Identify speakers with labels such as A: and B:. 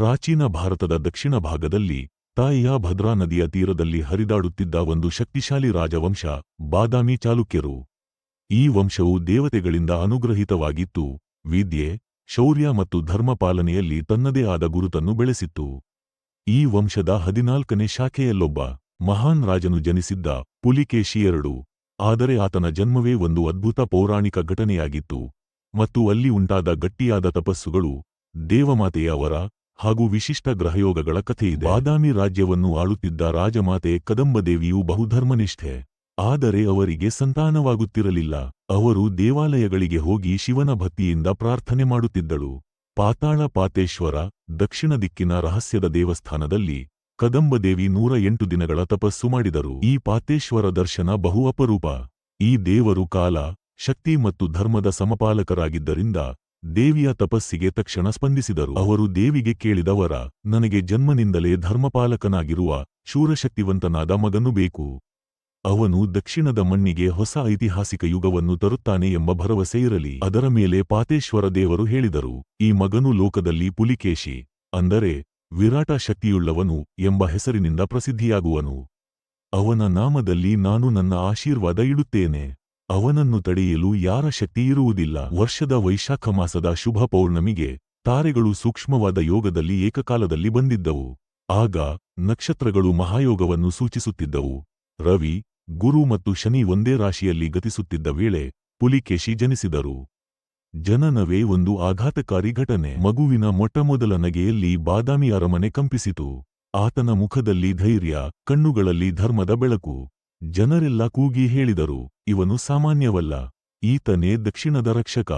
A: ಪ್ರಾಚೀನ ಭಾರತದ ದಕ್ಷಿಣ ಭಾಗದಲ್ಲಿ ತಾಯಿಯ ಭದ್ರಾ ನದಿಯ ತೀರದಲ್ಲಿ ಹರಿದಾಡುತ್ತಿದ್ದ ಒಂದು ಶಕ್ತಿಶಾಲಿ ರಾಜವಂಶ ಬಾದಾಮಿ ಚಾಲುಕ್ಯರು. ಈ ವಂಶವು ದೇವತೆಗಳಿಂದ ಅನುಗ್ರಹಿತವಾಗಿತ್ತು, ವಿದ್ಯೆ, ಶೌರ್ಯ ಮತ್ತು ಧರ್ಮಪಾಲನೆಯಲ್ಲಿ ತನ್ನದೇ ಆದ ಗುರುತನ್ನು ಬೆಳೆಸಿತ್ತು. ಈ ವಂಶದ 14ನೇ ಶಾಖೆಯಲ್ಲೊಬ್ಬ ಮಹಾನ್ ರಾಜನು ಜನಿಸಿದ್ದ, ಪುಲಿಕೇಶಿ II. ಆದರೆ ಆತನ ಜನ್ಮವೇ ಒಂದು ಅದ್ಭುತ ಪೌರಾಣಿಕ ಘಟನೆಯಾಗಿತ್ತು, ಮತ್ತು ಅಲ್ಲಿ ಉಂಟಾದ ಗಟ್ಟಿಯಾದ ತಪಸ್ಸುಗಳು, ದೇವಮಾತೆಯ ವರ ಹಾಗೂ ವಿಶಿಷ್ಟ ಗ್ರಹಯೋಗಗಳ ಕಥೆಯಿದೆ. ಬಾದಾಮಿ ರಾಜ್ಯವನ್ನು ಆಳುತ್ತಿದ್ದ ರಾಜಮಾತೆ ಕದಂಬದೇವಿಯು ಬಹುಧರ್ಮನಿಷ್ಠೆ. ಆದರೆ ಅವರಿಗೆ ಸಂತಾನವಾಗುತ್ತಿರಲಿಲ್ಲ. ಅವರು ದೇವಾಲಯಗಳಿಗೆ ಹೋಗಿ ಶಿವನ ಭಕ್ತಿಯಿಂದ ಪ್ರಾರ್ಥನೆ ಮಾಡುತ್ತಿದ್ದಳು. ಪಾತಾಳ ಪಾತೇಶ್ವರ, ದಕ್ಷಿಣ ದಿಕ್ಕಿನ ರಹಸ್ಯದ ದೇವಸ್ಥಾನದಲ್ಲಿ ಕದಂಬದೇವಿ 108 ದಿನಗಳ ತಪಸ್ಸು ಮಾಡಿದರು. ಈ ಪಾತೇಶ್ವರ ದರ್ಶನ ಬಹು ಅಪರೂಪ. ಈ ದೇವರು ಕಾಲ, ಶಕ್ತಿ ಮತ್ತು ಧರ್ಮದ ಸಮಪಾಲಕರಾಗಿದ್ದರಿಂದ ದೇವಿಯ ತಪಸ್ಸಿಗೆ ತಕ್ಷಣ ಸ್ಪಂದಿಸಿದರು. ಅವರು ದೇವಿಗೆ ಕೇಳಿದ ವರ, ನನಗೆ ಜನ್ಮನಿಂದಲೇ ಧರ್ಮಪಾಲಕನಾಗಿರುವ ಶೂರಶಕ್ತಿವಂತನಾದ ಮಗನು ಬೇಕು. ಅವನು ದಕ್ಷಿಣದ ಮಣ್ಣಿಗೆ ಹೊಸ ಐತಿಹಾಸಿಕ ಯುಗವನ್ನು ತರುತ್ತಾನೆ ಎಂಬ ಭರವಸೆ ಇರಲಿ. ಅದರ ಮೇಲೆ ಪಾತೇಶ್ವರ ದೇವರು ಹೇಳಿದರು, ಈ ಮಗನು ಲೋಕದಲ್ಲಿ ಪುಲಿಕೇಶಿ, ಅಂದರೆ ವಿರಾಟ ಶಕ್ತಿಯುಳ್ಳವನು ಎಂಬ ಹೆಸರಿನಿಂದ ಪ್ರಸಿದ್ಧಿಯಾಗುವನು. ಅವನ ನಾಮದಲ್ಲಿ ನಾನು ನನ್ನ ಆಶೀರ್ವಾದ ಇಡುತ್ತೇನೆ. ಅವನನ್ನು ತಡೆಯಲು ಯಾರ ಶಕ್ತಿ ಇರುವುದಿಲ್ಲ. ವರ್ಷದ ವೈಶಾಖ ಮಾಸದ ಶುಭ ಪೌರ್ಣಮಿಗೆ ತಾರೆಗಳು ಸೂಕ್ಷ್ಮವಾದ ಯೋಗದಲ್ಲಿ ಏಕಕಾಲದಲ್ಲಿ ಬಂದಿದ್ದವು. ಆಗ ನಕ್ಷತ್ರಗಳು ಮಹಾಯೋಗವನ್ನು ಸೂಚಿಸುತ್ತಿದ್ದವು. ರವಿ, ಗುರು ಮತ್ತು ಶನಿ ಒಂದೇ ರಾಶಿಯಲ್ಲಿ ಗತಿಸುತ್ತಿದ್ದ ವೇಳೆ ಪುಲಿಕೇಶಿ ಜನಿಸಿದರು. ಜನನವೇ ಒಂದು ಆಘಾತಕಾರಿ ಘಟನೆ. ಮಗುವಿನ ಮೊಟ್ಟಮೊದಲ ನಗೆಯಲ್ಲಿ ಬಾದಾಮಿ ಅರಮನೆ ಕಂಪಿಸಿತು. ಆತನ ಮುಖದಲ್ಲಿ ಧೈರ್ಯ, ಕಣ್ಣುಗಳಲ್ಲಿ ಧರ್ಮದ ಬೆಳಕು. ಜನರೆಲ್ಲ ಕೂಗಿ ಹೇಳಿದರು, ಇವನು ಸಾಮಾನ್ಯವಲ್ಲ, ಈತನೇ ದಕ್ಷಿಣದ ರಕ್ಷಕ.